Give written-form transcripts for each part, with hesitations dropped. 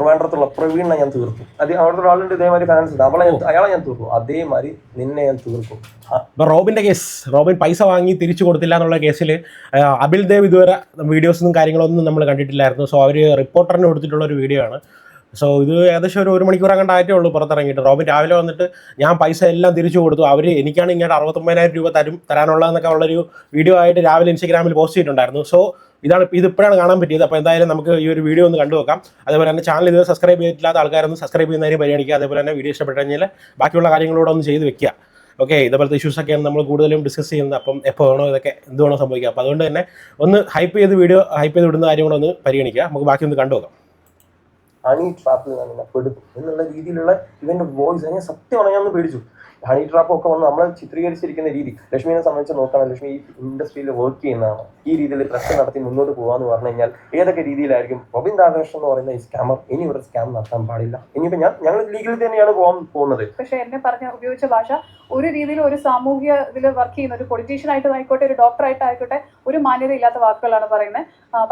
ട്രിവാൻഡ്രത്തുള്ള പ്രവീണിനെ ഞാൻ തീർത്തു. അത് അവിടുത്തെ ഒരാളുണ്ട് ഇതേമാതിരി ഫാൻസ് ഉണ്ട്, അയാളെ ഞാൻ തീർക്കും. അതേമാതിരി നിന്നെ ഞാൻ തീർക്കും. ഇപ്പൊ റോബിന്റെ കേസ്, റോബിൻ പൈസ വാങ്ങി തിരിച്ചു കൊടുത്തില്ല എന്നുള്ള കേസിൽ അബിൽ ദേവ് ഇതുവരെ വീഡിയോസും കാര്യങ്ങളൊന്നും നമ്മൾ കണ്ടിട്ടില്ലായിരുന്നു. സോ അവർ റിപ്പോർട്ടറിന് കൊടുത്തിട്ടുള്ള ഒരു വീഡിയോ ആണ്. സോ ഇത് ഏകദേശം ഒരു മണിക്കൂർ അങ്ങോട്ട് ആയിട്ടേ ഉള്ളൂ പുറത്തിറങ്ങിയിട്ട്. റോബിൻ രാവിലെ വന്നിട്ട് ഞാൻ പൈസ എല്ലാം തിരിച്ചു കൊടുത്തു, അവർ എനിക്കാണ് ഇങ്ങോട്ട് 69,000 രൂപ തരാനുള്ളതെന്നൊക്കെ ഉള്ളൊരു വീഡിയോ ആയിട്ട് രാവിലെ ഇൻസ്റ്റാഗ്രാമിൽ പോസ്റ്റ് ചെയ്തിട്ടുണ്ടായിരുന്നു. സോ ഇതിപ്പോഴാണ് കാണാൻ പറ്റിയത്. അപ്പോൾ എന്തായാലും നമുക്ക് ഈ ഒരു വീഡിയോ ഒന്ന് കണ്ടു നോക്കാം. അതേപോലെ തന്നെ ചാനൽ ഇതുവരെ സബ്സ്ക്രൈബ് ചെയ്തിട്ടില്ലാത്ത ആൾക്കാരൊന്ന് സബ്സ്ക്രൈബ് ചെയ്യുന്നതിന് പരിഗണിക്കുക. അതേപോലെ തന്നെ വീഡിയോ ഇഷ്ടപ്പെട്ടു കഴിഞ്ഞാൽ ബാക്കിയുള്ള കാര്യങ്ങളൂടെ ഒന്ന് ചെയ്ത് വെക്കുക. ഓക്കെ, ഇതേപോലത്തെ ഇഷ്യൂസൊക്കെയാണ് നമ്മൾ കൂടുതലും ഡിസ്കസ് ചെയ്യുന്നത്. അപ്പം എപ്പോൾ വേണോ ഇതൊക്കെ എന്ത് വേണോ സംഭവിക്കുക. അപ്പോൾ അതുകൊണ്ട് തന്നെ ഒന്ന് ഹൈപ്പ് ചെയ്ത് വിടുന്ന കാര്യം കൂടെ ഒന്ന് പരിഗണിക്കുക. നമുക്ക് ബാക്കി ഒന്ന് കണ്ടു നോക്കാം. ഹണി ട്രാപ്പിൽ ഞാൻ പെടുത്തും എന്നുള്ള രീതിയിലുള്ള ഇവന്റെ വോയിസ് ഞാൻ സത്യമാണ്, ഞാൻ ഒന്ന് പേടിച്ചു. ഹണി ട്രാപ്പ് ഒക്കെ വന്ന് നമ്മളെ ചിത്രീകരിച്ചിരിക്കുന്ന രീതി, ലക്ഷ്മിനെ സംബന്ധിച്ച് നോക്കുകയാണെങ്കിൽ ലക്ഷ്മി ഈ ഇൻഡസ്ട്രിയിൽ വർക്ക് ചെയ്യുന്നതാണ്. ഈ രീതിയിൽ പ്രശ്നം നടത്തി മുന്നോട്ട് പോകാന്ന് പറഞ്ഞു കഴിഞ്ഞാൽ ഏതൊക്കെ രീതിയിലായിരിക്കും റോബിൻ രാധാകൃഷ്ണൻ എന്ന് പറയുന്ന ഈ സ്കാമർ ഇനി ഇവിടെ സ്കാം നടത്താൻ പാടില്ല. ഇനിയിപ്പോൾ ഞങ്ങൾ ലീഗിൽ തന്നെയാണ് പോകുന്നത്. പക്ഷെ എന്നെ ഉപയോഗിച്ച ഭാഷ ഒരു രീതിയിൽ ഒരു സാമൂഹ്യ ഇതിൽ വർക്ക് ചെയ്യുന്ന ഒരു പൊളിറ്റീഷ്യൻ ആയിട്ട് ആയിക്കോട്ടെ, ഒരു ഡോക്ടർ ആയിട്ടായിക്കോട്ടെ, ഒരു മാന്യത ഇല്ലാത്ത വാക്കുകളാണ്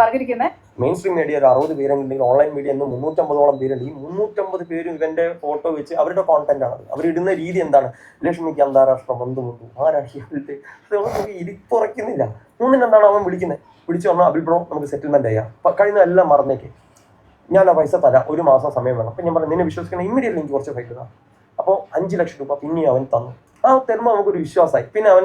പറഞ്ഞിരിക്കുന്നത്. മെയിൻ സ്ട്രീം മീഡിയ ഒരു 60 പേരുണ്ടെങ്കിൽ ഓൺലൈൻ മീഡിയ ഇന്ന് 350ഓളം പേരുണ്ട്. ഈ 350 പേരും ഇവന്റെ ഫോട്ടോ വെച്ച് അവരുടെ കോണ്ടന്റ് ആണ്. അവരിടുന്ന രീതി എന്താണ്? ലക്ഷ്മിക്ക് അന്താരാഷ്ട്ര ബന്ധമുണ്ട്, ആ രാഷ്ട്രീയത്തിൽ ഇരിപ്പുറയ്ക്കുന്നില്ല. എന്താണ് അവൻ വിളിച്ചു പറഞ്ഞാൽ അബിൽ ബ്രോ നമുക്ക് സെറ്റിൽമെന്റ് ചെയ്യാം, കഴിയുന്ന എല്ലാം മറന്നേക്ക്, ഞാൻ ആ പൈസ തരാം, 1 മാസം സമയം വേണം. അപ്പം ഞാൻ പറഞ്ഞു നിന്നെ വിശ്വസിക്കണം, ഇമ്മീഡിയറ്റ്ലി എനിക്ക് കുറച്ച് പൈസ തരാം. അപ്പോൾ 5 ലക്ഷം രൂപ പിന്നെ അവൻ തന്നു. ആ തരുമ്പോൾ നമുക്കൊരു വിശ്വാസമായി. പിന്നെ അവൻ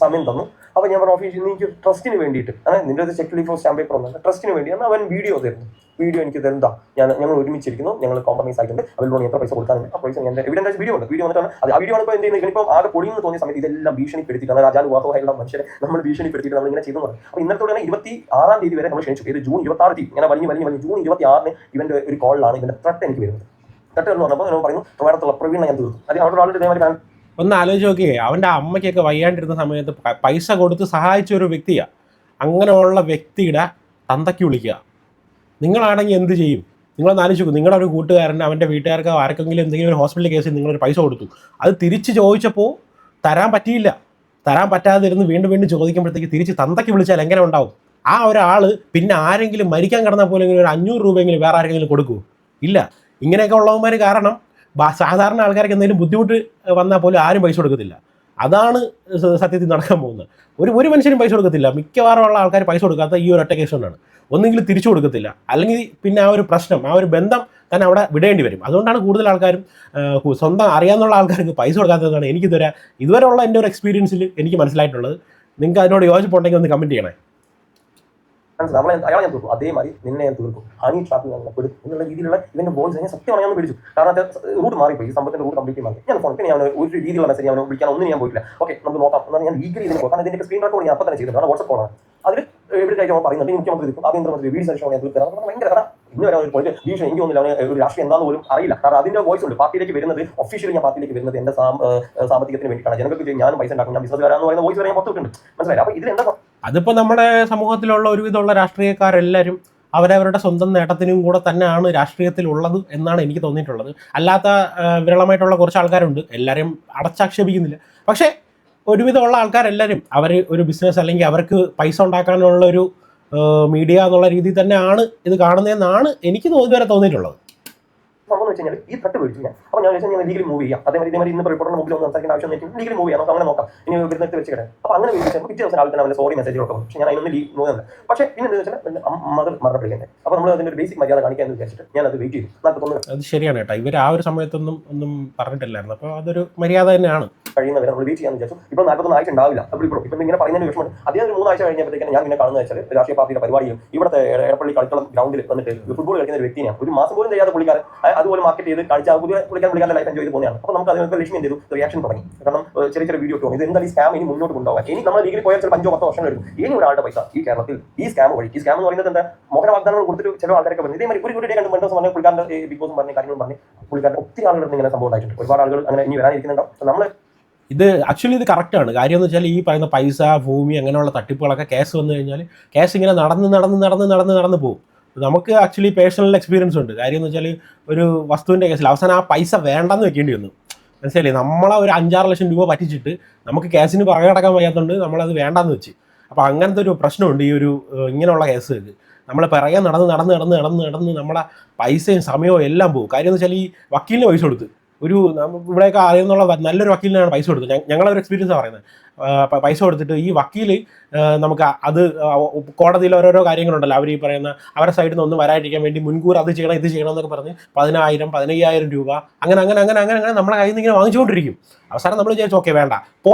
സമയം തന്നു. അപ്പോൾ ഞാൻ പറഞ്ഞു ഓഫീസിൽ നിന്ന് എനിക്ക് ട്രസ്റ്റിന് വേണ്ടിയിട്ട്, നിന്റെ ഒരു ചെക്ക് ലീഫ് സ്റ്റാമ്പ് പേപ്പർ ഒന്നല്ല, ട്രസ്റ്റിന് വേണ്ടി അവൻ വീഡിയോ തരുന്നു. വീഡിയോ എനിക്ക് തരുന്നതാ, ഞങ്ങൾ ഒരുമിച്ചിരിക്കുന്നു, ഞങ്ങൾ കോംപ്രമൈസ് ആയിട്ടുണ്ട്, അവൻ ലോൺ എത്ര പൈസ കൊടുക്കാറുണ്ട്, ആ പൈസ ഞാൻ എവിഡൻസ് വീഡിയോ ഉണ്ട്. വീഡിയോ വന്നിട്ടാണ് അത്. ആ വീഡിയോ ആണ് ഇപ്പോൾ എന്ത് ചെയ്യുന്നത്, ഇപ്പോൾ ആകെ പൊടിയെന്ന് തോന്നിയ സമയത്ത് ഇതെല്ലാം ഭീഷണിപ്പെടുത്തിയിട്ടാണ് രാജാനുവാഹമായുള്ള മനുഷ്യരെ നമ്മൾ ഭീഷണിപ്പെടുത്തിയിട്ട് നമ്മൾ ഇങ്ങനെ ചെയ്തു. അപ്പോൾ ഇന്നത്തോടെ 26-ാം തീയതി വരെ നമ്മൾ ക്ഷണിച്ചു. ഇത് ജൂൺ 26 ഇങ്ങനെ വലിഞ്ഞ് ജൂൺ 26 ഇവന്റെ ഒരു കോളിലാണ് ഇവന്റെ ത്രട്ട് എനിക്ക് വരുന്നത്. ത്രട്ട് എന്ന് പറഞ്ഞപ്പോൾ ഞാൻ പറയുന്നു ട്രിവാൻഡ്രത്തുള്ള പ്രവീണിനെ ഞാൻ തീർത്തു. അത് അവിടെ ആളുടെ ഇതേമാതിരി ഒന്ന് ആലോചിച്ച് നോക്കിയേ, അവൻ്റെ അമ്മയ്ക്കൊക്കെ വയ്യാണ്ടിരുന്ന സമയത്ത് പൈസ കൊടുത്ത് സഹായിച്ച ഒരു വ്യക്തിയാണ്. അങ്ങനെയുള്ള വ്യക്തിയുടെ തന്തയ്ക്ക് വിളിക്കുക. നിങ്ങളാണെങ്കിൽ എന്ത് ചെയ്യും? നിങ്ങളൊന്ന് ആലോചിച്ച് നോക്കും. നിങ്ങളുടെ ഒരു കൂട്ടുകാരൻ അവൻ്റെ വീട്ടുകാർക്ക് ആർക്കെങ്കിലും എന്തെങ്കിലും ഒരു ഹോസ്പിറ്റൽ കേസിൽ നിങ്ങളൊരു പൈസ കൊടുത്തു, അത് തിരിച്ച് ചോദിച്ചപ്പോൾ തരാൻ പറ്റിയില്ല. തരാൻ പറ്റാതിരുന്ന് വീണ്ടും ചോദിക്കുമ്പോഴത്തേക്ക് തിരിച്ച് തന്തയ്ക്ക് വിളിച്ചാൽ എങ്ങനെ ഉണ്ടാവും? ആ ഒരാൾ പിന്നെ ആരെങ്കിലും മരിക്കാൻ കിടന്നാൽ പോലെങ്കിലും ഒരു 500 രൂപയെങ്കിലും വേറെ ആരെങ്കിലും കൊടുക്കുമോ? ഇല്ല. ഇങ്ങനെയൊക്കെ ഉള്ളവന്മാർ കാരണം സാധാരണ ആൾക്കാർക്ക് എന്തെങ്കിലും ബുദ്ധിമുട്ട് വന്നാൽ പോലും ആരും പൈസ കൊടുക്കത്തില്ല. അതാണ് സത്യത്തിൽ നടക്കാൻ പോകുന്നത്. ഒരു മനുഷ്യനും പൈസ കൊടുക്കത്തില്ല. മിക്കവാറും ഉള്ള ആൾക്കാർ പൈസ കൊടുക്കാത്ത ഈ ഒരു ഒറ്റ കേസ് കൊണ്ടാണ്. ഒന്നെങ്കിലും തിരിച്ചു കൊടുക്കത്തില്ല, അല്ലെങ്കിൽ പിന്നെ ആ ഒരു പ്രശ്നം, ആ ഒരു ബന്ധം തന്നെ അവിടെ വിടേണ്ടി വരും. അതുകൊണ്ടാണ് കൂടുതൽ ആൾക്കാരും സ്വന്തം അറിയാവുന്ന ആൾക്കാർക്ക് പൈസ കൊടുക്കാത്തതാണ് ഇതുവരെ ഉള്ള എൻ്റെ ഒരു എക്സ്പീരിയൻസിൽ എനിക്ക് മനസ്സിലായിട്ടുള്ളത്. നിങ്ങൾക്ക് അതിനോട് യോജിപ്പുണ്ടെങ്കിൽ ഒന്ന് കമൻറ്റ് ചെയ്യണേ. അയാളെ ഞാൻ തീർക്കും, അതേമാതിരി നിന്നെ ഞാൻ തീർക്കും. ഹണി ട്രാപ്പിൽ ഞാൻ പെടും എന്നുള്ള രീതിയിലുള്ള ഇവന്റെ വോയിസ് ഞാൻ സത്യമാണ് ഞാൻ പിടിച്ചു. കാരണം റൂട്ട് മാറിപ്പോയി, ഈ സംഭവത്തിന്റെ റൂട്ട് കംപ്ലീറ്റ് മാറി. ഞാൻ ഫോൺ പിന്നെ ഞാൻ ഒരു രീതിയിലുള്ള മെസ്സേജ് അവനെ വിളിക്കാൻ ഒന്നും ഞാൻ പോയില്ല. ഓക്കെ, നമുക്ക് നോക്കാം എന്നാൽ ഞാൻ ലീഗൽ ഇതിന് പോകാം. ഇതിന്റെ സ്ക്രീൻ റെക്കോർഡ് ഞാൻ അപ്പം തന്നെ ചെയ്തു. കാരണം വാട്സ്ആപ്പ് കോളാണ്. അതിൽ എവിടെ കഴിക്കാൻ പറയുന്നുണ്ട് മുഖ്യമന്ത്രി തീർക്കും, ആഭ്യന്തരമന്ത്രി വി ഡി സതീശൻ ഞാൻ തീർക്കാം. ഭയങ്കര കഥ. ഇന്ന് വരെ ഒരു പോയിട്ട് ഭീഷണി എനിക്ക് തോന്നില്ല അവന് ഒരു രാഷ്ട്രീയം എന്താണെന്ന് പോലും അറിയില്ല. കാരണം അതിന്റെ വോയിസ് ഉണ്ട്. പാർട്ടിയിലേക്ക് വരുന്നത് ഒഫീഷ്യലി ഞാൻ പാർട്ടിയിലേക്ക് വരുന്നത് എന്റെ സാമ്പത്തികത്തിന് വേണ്ടിയിട്ടാണ്. ജനങ്ങൾക്ക് ഞാനും പൈസ ഉണ്ടാക്കും, ഞാൻ ബിസിനസ്സുകാരാന്ന് പറയുന്ന വോയിസ് വരെ ഞാൻ പുറത്തുവിട്ടുണ്ട്. മനസ്സിലായി? അപ്പോൾ ഇതിൽ എന്താ അതിപ്പോൾ നമ്മുടെ സമൂഹത്തിലുള്ള ഒരുവിധമുള്ള രാഷ്ട്രീയക്കാരെല്ലാവരും അവരവരുടെ സ്വന്തം നേട്ടത്തിനും കൂടെ തന്നെയാണ് രാഷ്ട്രീയത്തിലുള്ളത് എന്നാണ് എനിക്ക് തോന്നിയിട്ടുള്ളത്. അല്ലാത്ത വിരളമായിട്ടുള്ള കുറച്ച് ആൾക്കാരുണ്ട്, എല്ലാവരും അടച്ചാക്ഷേപിക്കുന്നില്ല. പക്ഷേ ഒരുവിധമുള്ള ആൾക്കാരെല്ലാവരും അവർ ഒരു ബിസിനസ് അല്ലെങ്കിൽ അവർക്ക് പൈസ ഉണ്ടാക്കാനുള്ളൊരു മീഡിയ എന്നുള്ള രീതിയിൽ തന്നെയാണ് ഇത് കാണുന്നതെന്നാണ് എനിക്ക് ഇതുവരെ തോന്നിയിട്ടുള്ളത്. സംഭവം വെച്ച് കഴിഞ്ഞാൽ ഈ ത്രട്ട് മേടിച്ചു ഞാൻ. അപ്പോൾ ഞാൻ വെച്ചാൽ ലീഗൽ മൂവ് ചെയ്യാം. അതേമാതിരി ഇന്ന് റിപ്പോർട്ടറിന് മുമ്പിൽ ഒന്ന് സംസാരിക്കേണ്ട ആവശ്യം ലീഗൽ മൂവ് ചെയ്യാം, നമുക്ക് അങ്ങനെ നോക്കാം. ഇനി വരുന്നിട്ട് വെച്ച് കിടക്കാം. അപ്പോൾ അങ്ങനെ വിളിച്ചാൽ പിറ്റേ ദിവസം ആൾ തന്നെ അവൻ്റെ സോറി മെസ്സേജുകളൊക്കെ വന്നു. പക്ഷേ ഞാൻ അതിനൊന്നും മൂവ് ചെയ്യുന്നില്ല. പക്ഷേ പിന്നെ എന്താ വെച്ചാൽ മകൾ മരണപ്പെടുകയുണ്ട്. അപ്പോൾ നമ്മൾ അതിൻ്റെ ഒരു ബേസിക് മര്യാദ കാണിക്കാൻ വിചാരിച്ചിട്ട് ഞാൻ അത് വെയിറ്റ് ചെയ്തു. 41 അത് ശരിയാണ് കേട്ടോ. ഇവർ ആ ഒരു സമയത്തൊന്നും പറഞ്ഞിട്ടില്ലായിരുന്നു. അപ്പോൾ അതൊരു മര്യാദ തന്നെയാണ്. കഴിയുന്നവരെ നമ്മൾ വെയിറ്റ് ചെയ്യാന്ന് വിചാരിച്ചു. ഇപ്പോൾ 41 ആഴ്ച ഉണ്ടാവില്ല. അപ്പോൾ ഇപ്പം ഇങ്ങനെ പറയുന്നതിന് വിഷമമുണ്ട്. അതേ ഒരു 3 ആഴ്ച കഴിഞ്ഞപ്പോഴത്തേക്കാണ് ഞാൻ പിന്നെ കാണുന്നത് വെച്ചാൽ രാഷ്ട്രീയ പാർട്ടിയുടെ പരിപാടിയും ഇവിടുത്തെ എടപ്പള്ളി കളിക്കളം ഗ്രൗണ്ടിൽ വന്നിട്ട് ഫുട്ബോൾ കളിക്കുന്ന ഒരു വ്യക്തിയാണ്. ഒരു മാസം പോലും ചെയ്യാതെ പുള്ളിക്കാരൻ അതുപോലെ മാർക്കറ്റ് ചെയ്ത് പുള്ളിക്കാരൻ ലൈഫ് എൻജോയ് ചെയ്ത് പോകുന്നതാണ്. അപ്പോൾ നമുക്ക് അതിനൊക്കെ ലക്ഷ്യം എന്ത് ചെയ്തു, റിയാക്ഷൻ തുടങ്ങി. കാരണം ചെറിയ വീഡിയോ ഒക്കെ ഇത് എന്തായാലും ഈ സ്കാം ഇനി മുന്നോട്ട് കൊണ്ടുപോകാൻ ഇനി നമ്മൾ ലീഗിൽ പോയാൽ ചില 5-10 വർഷങ്ങൾ എടുക്കും. ഇനി ഒരാളുടെ പൈസ ഈ കേരളത്തിൽ ഈ സ്കാം വഴി, ഈ സ്കാം എന്ന് പറയുന്നത് എന്താ, മോഹന വാഗ്ദാനങ്ങൾ കൊടുത്തിട്ട് ചില ആൾക്കാരൊക്കെ പറഞ്ഞു. ഇതേമാതിരി ഒരു ഡേ കണ്ട് മറ്റോ സമയം പുള്ളിക്കാരൻ്റെ ബിഗ് ബോസും പറഞ്ഞ കാര്യങ്ങളും പറഞ്ഞ് പുള്ളിക്കാരൻ്റെ ഒത്തിരി ആളുകൾ ഇങ്ങനെ സംഭവം ഉണ്ടായിട്ടുണ്ട്. ഒരുപാട് ആളുകൾ അങ്ങനെ ഇനി വരാനിരിക്കുന്നുണ്ടാവും. നമ്മൾ ഇത് കറക്റ്റാണ്. കാര്യം എന്ന് വെച്ചാൽ ഈ പറയുന്ന പൈസ, ഭൂമി അങ്ങനെയുള്ള തട്ടിപ്പുകളൊക്കെ കേസ് വന്നു കഴിഞ്ഞാൽ കേസ് ഇങ്ങനെ നടന്ന് പോകും. നമുക്ക് ആക്ച്വലി പേഴ്സണൽ എക്സ്പീരിയൻസ് ഉണ്ട്. കാര്യം എന്ന് വെച്ചാൽ ഒരു വസ്തുവിൻ്റെ കേസിൽ അവസാനം ആ പൈസ വേണ്ടെന്ന് വെക്കേണ്ടി വന്നു. മനസ്സിലായില്ലേ? നമ്മളെ ഒരു 5-6 ലക്ഷം രൂപ പറ്റിച്ചിട്ട് നമുക്ക് കേസിന് പുറകെ നടക്കാൻ വയ്യാത്തതുകൊണ്ട് നമ്മളത് വേണ്ടെന്ന് വെച്ച്. അപ്പോൾ അങ്ങനത്തെ ഒരു പ്രശ്നമുണ്ട് ഈ ഒരു ഇങ്ങനെയുള്ള കേസുകൾക്ക്. നമ്മൾ പിറകെ നടന്ന് നമ്മളെ പൈസയും സമയവും എല്ലാം പോകും. കാര്യം എന്ന് വെച്ചാൽ ഈ വക്കീലിന് പൈസ കൊടുത്ത് ഇവിടെയൊക്കെ അറിയുന്നുള്ള നല്ലൊരു വക്കീലിനാണ് പൈസ കൊടുത്തത്. ഞങ്ങളൊരു എക്സ്പീരിയൻസാണ് പറയുന്നത്. പൈസ കൊടുത്തിട്ട് ഈ വക്കീൽ നമുക്ക് അത് കോടതിയിൽ ഓരോരോ കാര്യങ്ങളുണ്ടല്ലോ, അവർ ഈ പറയുന്ന അവരുടെ സൈഡിൽ നിന്ന് ഒന്നും വരാതിരിക്കാൻ വേണ്ടി മുൻകൂർ അത് ചെയ്യണം ഇത് ചെയ്യണം എന്നൊക്കെ പറഞ്ഞ് 10,000 15,000 രൂപ അങ്ങനെ നമ്മളെ കയ്യിൽ നിന്ന് ഇങ്ങനെ വാങ്ങിച്ചുകൊണ്ടിരിക്കും. അവസാനം നമ്മൾ വിചാരിച്ചു ഓക്കെ വേണ്ട,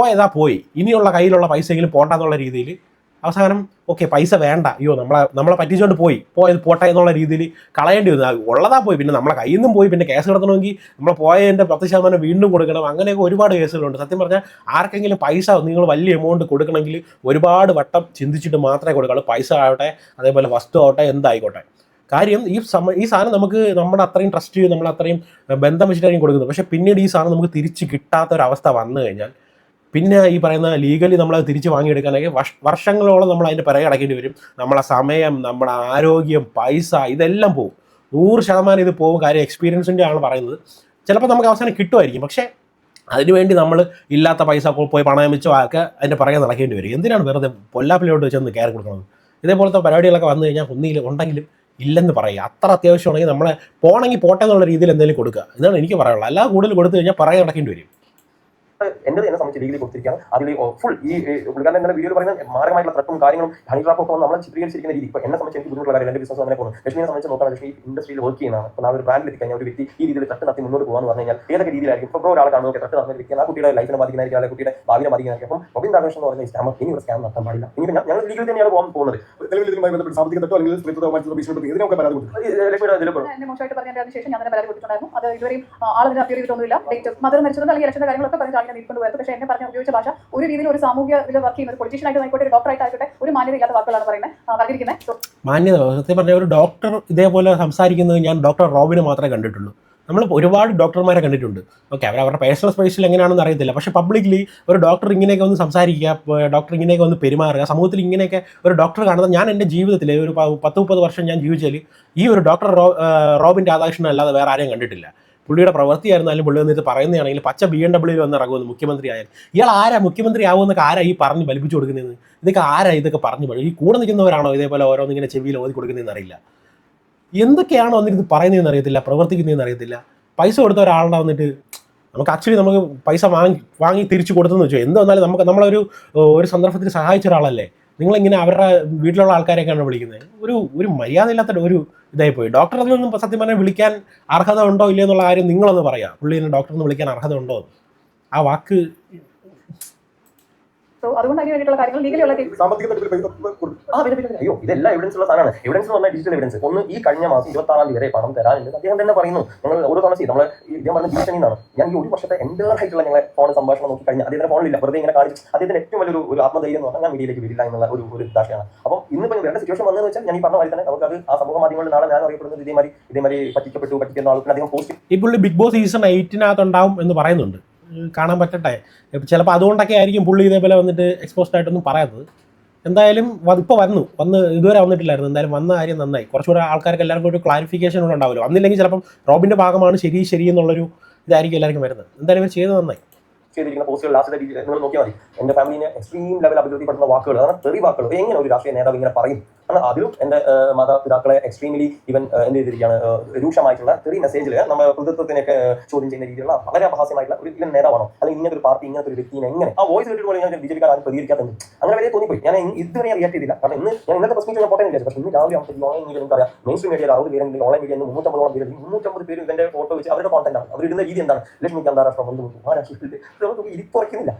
പോയി ഇനിയുള്ള കയ്യിലുള്ള പൈസയെങ്കിലും പോണ്ടെന്നുള്ള രീതിയിൽ അവസാനം ഓക്കെ പൈസ വേണ്ട, അയ്യോ നമ്മളെ പറ്റിച്ചുകൊണ്ട് പോയത് പോട്ടെ എന്നുള്ള രീതിയിൽ കളയേണ്ടി വന്നു. ഉള്ളതാ പോയി, പിന്നെ നമ്മളെ കയ്യിൽ നിന്നും പോയി, പിന്നെ കേസ് കിടത്തണമെങ്കിൽ നമ്മൾ പോയതിൻ്റെ 10% വീണ്ടും കൊടുക്കണം. അങ്ങനെയൊക്കെ ഒരുപാട് കേസുകളുണ്ട്. സത്യം പറഞ്ഞാൽ ആർക്കെങ്കിലും പൈസ നിങ്ങൾ വലിയ എമൗണ്ട് കൊടുക്കണമെങ്കിൽ ഒരുപാട് വട്ടം ചിന്തിച്ചിട്ട് മാത്രമേ കൊടുക്കാവൂ. പൈസ ആവട്ടെ, അതേപോലെ വസ്തു ആവട്ടെ, എന്തായിക്കോട്ടെ. കാര്യം ഈ സാധനം നമുക്ക് നമ്മുടെ അത്രയും ട്രസ്റ്റ് ചെയ്ത് നമ്മൾ അത്രയും ബന്ധം വെച്ചിട്ടായിരിക്കും കൊടുക്കുന്നത്. പക്ഷേ പിന്നീട് ഈ സാധനം നമുക്ക് തിരിച്ച് കിട്ടാത്തൊരവസ്ഥ വന്നു കഴിഞ്ഞാൽ പിന്നെ ഈ പറയുന്ന ലീഗലി നമ്മളത് തിരിച്ച് വാങ്ങിയെടുക്കാനൊക്കെ വർഷങ്ങളോളം നമ്മൾ അതിൻ്റെ പിറകെ അടക്കേണ്ടി വരും. നമ്മളെ സമയം, നമ്മുടെ ആരോഗ്യം, പൈസ ഇതെല്ലാം പോകും. 100% ഇത് പോകും. കാര്യം എക്സ്പീരിയൻസിൻ്റെ ആണ് പറയുന്നത്. ചിലപ്പോൾ നമുക്ക് അവസാനം കിട്ടുമായിരിക്കും, പക്ഷേ അതിനുവേണ്ടി നമ്മൾ ഇല്ലാത്ത പൈസ പോയി പണയം വെച്ചോ ഒക്കെ അതിൻ്റെ പിറകെ നടക്കേണ്ടി വരും. എന്തിനാണ് വെറുതെ പൊല്ലാപ്പിലോട്ട് ചെന്ന് കയറി കൊടുക്കുന്നത്? ഇതേപോലത്തെ പരിപാടികളൊക്കെ വന്നു കഴിഞ്ഞാൽ ഒന്നിലും ഉണ്ടെങ്കിലും ഇല്ലെന്ന് പറയുക. അത്ര അത്യാവശ്യമാണെങ്കിൽ നമ്മളെ പോകണമെങ്കിൽ പോട്ടെ എന്നുള്ള രീതിയിൽ എന്തെങ്കിലും കൊടുക്കുക. ഇതാണ് എനിക്ക് പറയാനുള്ളത്. അല്ലാതെ കൂടുതൽ കൊടുത്തു കഴിഞ്ഞാൽ പിറകെ നടക്കേണ്ടി വരും. എന്റെ തന്നെ സംബന്ധിച്ച് ലീഗലി കൊടുത്തിരിക്കുകയാണ്. അതിൽ ഫുൾ ഈ പുള്ളിക്കാരൻ എന്റെ വീഡിയോയിൽ പറയുന്ന മാരകമായിട്ടുള്ള ത്രട്ടും കാര്യങ്ങളും ഹണി ട്രാപ്പൊക്കെ വന്ന് നമ്മളെ ചിത്രീകരിച്ചിരിക്കുന്ന രീതി ഇപ്പോൾ എന്നെ സംബന്ധിച്ച് എനിക്ക് ബുദ്ധിമുട്ടുള്ള കാര്യം. എന്റെ ബിസിനസ് അങ്ങനെ പോകുന്നു. ലക്ഷ്മിയെ സംബന്ധിച്ച് നോക്കാൻ ലക്ഷ്മി ഇൻഡസ്ട്രിയിൽ വർക്ക് ചെയ്യുന്നതാണ്. അപ്പോൾ നാളെ ഒരു ബ്രാൻഡിൽ എത്തിക്കഴിഞ്ഞാൽ ഒരു വ്യക്തി ഈ രീതിയിൽ തട്ട് നടത്തി മുന്നോട്ട് പോകാന്ന് പറഞ്ഞു കഴിഞ്ഞാൽ ഏതൊക്കെ രീതിയിലായിരിക്കും? ഇപ്പോൾ ഒരാൾ കാണുമ്പോൾ തട്ട് നടന്ന വ്യക്തി ആ കുട്ടിയുടെ ലൈഫിനെ ബാധിക്കുന്നതായിരിക്കും, അല്ലെങ്കിൽ കുട്ടിയുടെ ഭാവിനെ ബാധിക്കുന്നതായിരിക്കും. അപ്പം റോബിൻ രാധാകൃഷ്ണൻ എന്ന് പറയുന്ന സ്കാമർ ഇനി ഒരു സ്കാം നടത്താൻ പാടില്ല. ഇനി ഞങ്ങൾ ലീഗൽ തന്നെയാണ് പോകുന്നത്. സാമ്പത്തിക തട്ടോ അല്ലെങ്കിൽ സ്ത്രീത്വമായിട്ടുള്ള ഭീഷണി ഇതിനൊക്കെ പരാതി കൊടുത്തു. എന്നെ മോശമായിട്ട് പറഞ്ഞതിന് ശേഷം ഞാൻ തന്നെ പരാതി കൊടുത്തിട്ടുണ്ടായിരുന്നു. അത് ഇതുവരെയും ആളിന് അപ്പിയർ ചെയ്തിട്ടൊന്നുമില്ല. ഡേറ്റ് മദർ മരിച്ചത് അല്ലെങ്കിൽ ഇലക്ഷന്റെ കാര്യങ്ങളൊക്കെ പറഞ്ഞ് ആളിനെ നീക്കൊണ്ട് പോയത്. പക്ഷേ എന്നെ പറഞ്ഞ ഉപയോഗിച്ച ഭാഷ ഒരു രീതിയിൽ ഒരു സാമൂഹ്യ ഇതിൽ വർക്ക് ചെയ്യുന്ന ഒരു പൊളിറ്റീഷ്യൻ ആയിട്ട് ആയിക്കോട്ടെ, ഒരു ഡോക്ടർ ആയിട്ടായിക്കോട്ടെ, ഒരു മാന്യത ഇല്ലാത്ത വാക്കുകളാണ് പറഞ്ഞിരിക്കുന്നത്. മാന്യത സത്യം പറഞ്ഞ ഒരു ഡോക്ടർ ഇതേപോലെ സംസാരിക്കുന്നത് ഞാൻ ഡോക്ടർ റോബിനെ മാത്രമേ കണ്ടിട്ടുള്ളൂ. നമ്മൾ ഒരുപാട് ഡോക്ടർമാരെ കണ്ടിട്ടുണ്ട്. ഓക്കെ, അവരുടെ പേഴ്സണൽ സ്പേസിൽ എങ്ങനെയാണെന്ന് അറിയത്തില്ല. പക്ഷേ പബ്ലിക്കലി ഒരു ഡോക്ടർ ഇങ്ങനെയൊക്കെ ഒന്ന് സംസാരിക്കുക, ഡോക്ടർ ഇങ്ങനെയൊക്കെ ഒന്ന് പെരുമാറുക, സമൂഹത്തിൽ ഇങ്ങനെയൊക്കെ ഒരു ഡോക്ടർ കാണുന്നത് ഞാൻ എൻ്റെ ജീവിതത്തിൽ ഒരു 10-30 വർഷം ഞാൻ ജീവിച്ചാൽ ഈ ഒരു ഡോക്ടർ റോബിൻ രാധാകൃഷ്ണൻ അല്ലാതെ വേറെ ആരെയും കണ്ടിട്ടില്ല. പുള്ളിയുടെ പ്രവൃത്തിയായിരുന്നാലും പുള്ളി വന്നിട്ട് പറയുന്നതാണെങ്കിൽ പച്ച BMW വന്ന് ഇറങ്ങുമെന്ന് മുഖ്യമന്ത്രി ആയാലും ഇയാൾ ആരാ മുഖ്യമന്ത്രി ആവുമെന്നൊക്കെ ആരാ ഈ പറഞ്ഞ് ബലിപ്പിച്ചു കൊടുക്കുന്നതെന്ന്? ഇതൊക്കെ ആരാ ഇതൊക്കെ പറഞ്ഞു ഈ കൂടെ നിൽക്കുന്നവരാണോ ഇതേപോലെ ഓരോന്നിങ്ങനെ ചെവിയിൽ ഓതി കൊടുക്കുന്നതെന്ന് അറിയില്ല. എന്തൊക്കെയാണോ വന്നിട്ട് പറയുന്നതെന്ന് അറിയത്തില്ല, പ്രവർത്തിക്കുന്നതെന്ന് അറിയത്തില്ല. പൈസ കൊടുത്ത ഒരാളുടെ വന്നിട്ട് നമുക്ക് ആക്ച്വലി നമുക്ക് പൈസ വാങ്ങി തിരിച്ചു കൊടുത്തെന്ന് വെച്ചോ, എന്ത് വന്നാലും നമ്മളൊരു സന്ദർഭത്തിൽ സഹായിച്ച ഒരാളല്ലേ. നിങ്ങളിങ്ങനെ അവരുടെ വീട്ടിലുള്ള ആൾക്കാരെയൊക്കെയാണ് വിളിക്കുന്നത്. ഒരു മര്യാദ ഇല്ലാത്ത ഒരു ഇതായിപ്പോയി. ഡോക്ടർ അതിലൊന്നും സത്യം പറഞ്ഞാൽ വിളിക്കാൻ അർഹത ഉണ്ടോ ഇല്ലയോ എന്നുള്ള കാര്യം നിങ്ങളൊന്ന് പറയാം. പുള്ളിനെ ഡോക്ടറിന് വിളിക്കാൻ അർഹത ഉണ്ടോ? ആ വാക്ക് അതുകൊണ്ട് അതിന് വേണ്ടിയിട്ടുള്ള കാര്യങ്ങൾ ലീഗലിയുള്ള അയ്യോ ഇതെല്ലാം എവിഡൻസ് ഉള്ള സാധനമാണ്. എവിഡൻസ് എന്ന് പറഞ്ഞാൽ ഡിജിറ്റൽ എവിഡൻസ്. ഒന്ന് ഈ കഴിഞ്ഞ മാസം 26-ാം തീയതി വരെ പണം തരാനുണ്ട് അദ്ദേഹം തന്നെ പറയുന്നു. ഞങ്ങൾ ഓരോ തവണ നമ്മൾ ഇദ്ദേഹം പറഞ്ഞ ഭീഷണി എന്നാണ്. ഞാൻ ഈ ഒരു വർഷത്തെ എൻ്റെ ആയിട്ടുള്ള ഞങ്ങളെ ഫോൺ സംഭാഷണം നോക്കി കഴിഞ്ഞാൽ അദ്ദേഹത്തിന്റെ ഫോണിലില്ല, വെറുതെ ഇങ്ങനെ കാണിച്ചു. അദ്ദേഹത്തിന് ഏറ്റവും വലിയൊരു ആത്മധൈര്യം എന്ന് പറഞ്ഞാൽ ഞാൻ മീഡിയയിലേക്ക് വരില്ല എന്നുള്ള ഒരു ദാശയാണ്. അപ്പം ഇന്നിപ്പോൾ വേണ്ട സിറ്റുവേഷൻ വന്നതെന്ന് വെച്ചാൽ ഞാൻ ഈ പറഞ്ഞ പോലെ തന്നെ നമുക്കത് ആ സമൂഹ മാധ്യമങ്ങളിൽ നാളെ ഞാൻ അറിയപ്പെടുന്നത് ഇതേമാതിരി പറ്റിക്കുന്ന ആൾക്ക് അദ്ദേഹം പോസ്റ്റ് ഈ പുള്ളി ബിഗ് ബോസ് സീസൺ 8 ഉണ്ടാവും എന്ന് പറയുന്നുണ്ട്. കാണാൻ പറ്റട്ടെ. ചിലപ്പോൾ അതുകൊണ്ടൊക്കെ ആയിരിക്കും പുള്ളി ഇതേപോലെ വന്നിട്ട് എക്സ്പോസ്ഡ് ആയിട്ടൊന്നും പറയാത്തത്. എന്തായാലും ഇപ്പോൾ വന്ന് ഇതുവരെ വന്നിട്ടില്ലായിരുന്നു. എന്തായാലും വന്ന കാര്യം നന്നായി. കുറച്ചുകൂടെ ആൾക്കാർക്ക് എല്ലാവർക്കും ഒരു ക്ലാരിഫിക്കേഷൻ കൂടെ ഉണ്ടാവുമല്ലോ. വന്നില്ലെങ്കിൽ ചിലപ്പം റോബിൻ്റെ ഭാഗമാണ് ശരി എന്നുള്ളൊരു ഇതായിരിക്കും എല്ലാവർക്കും വരുന്നത്. എന്തായാലും ഇവർ ചെയ്ത് നന്നായി. ചെയ്തിരിക്കുന്ന പോസ്റ്റുകൾ ലാസ്റ്റ് നിങ്ങൾ നോക്കിയാൽ മതി. എൻ്റെ ഫാമിലിനെ എക്സ്ട്രീം ലെവൽ അഭിവൃദ്ധിപ്പെടുന്ന വാക്കുകൾ, അതാണ് തെറി വാക്കുകൾ. എങ്ങനെ ഒരു രാഷ്ട്രീയ നേതാവ് ഇങ്ങനെ പറയും? കാരണം അതിലും എൻ്റെ മാതാപിതാക്കളെ എക്സ്ട്രീംലി ഇവൻ എന്ത് ചെയ്തിരിക്കുകയാണ്, രൂക്ഷമായിട്ടുള്ള തെറി മെസ്സേജിൽ നമ്മൾ പ്രതിത്വത്തിനൊക്കെ ചോദ്യം ചെയ്യുന്ന രീതിയിലുള്ള വളരെ അപഹാസ്യമായിട്ടുള്ള ഒരു ഇവൻ നേതാവാണോ, അല്ലെങ്കിൽ ഇങ്ങനത്തെ ഒരു പാർട്ടി ഇങ്ങനത്തെ ഒരു വ്യക്തിനെ എങ്ങനെ ആ വോയിസ് കേട്ടിട്ട് പോലെ ഞാൻ BJP ആരും പ്രതികരിക്കാത്തത് അങ്ങനെ വരെ തോന്നിപ്പോയി. ഞാൻ ഇതുവരെ റിയാക്ട് ചെയ്തില്ല. കാരണം ഞാൻ ഇന്നത്തെ പ്രശ്നം ഞാൻ പോട്ടെ വിചാരിച്ചു. പക്ഷേ ഇന്ന് രാവിലെ ഓൺലൈൻ മീഡിയ നമുക്കറിയാം, മെയിൻ സ്ട്രീം മീഡിയ 60 പേരെങ്കിലും ഓൺലൈൻ മീഡിയ 350 പേര് 350 പേര് ഇവന്റെ ഫോട്ടോ വെച്ച് അവരുടെ കോണ്ടന്റ് ആണ് അവരിടുന്ന രീതി എന്താണ്? ലക്ഷ്മിക്ക് അന്താരാഷ്ട്ര ബന്ധം ഇരിപ്പുറയ്ക്കുന്നില്ല.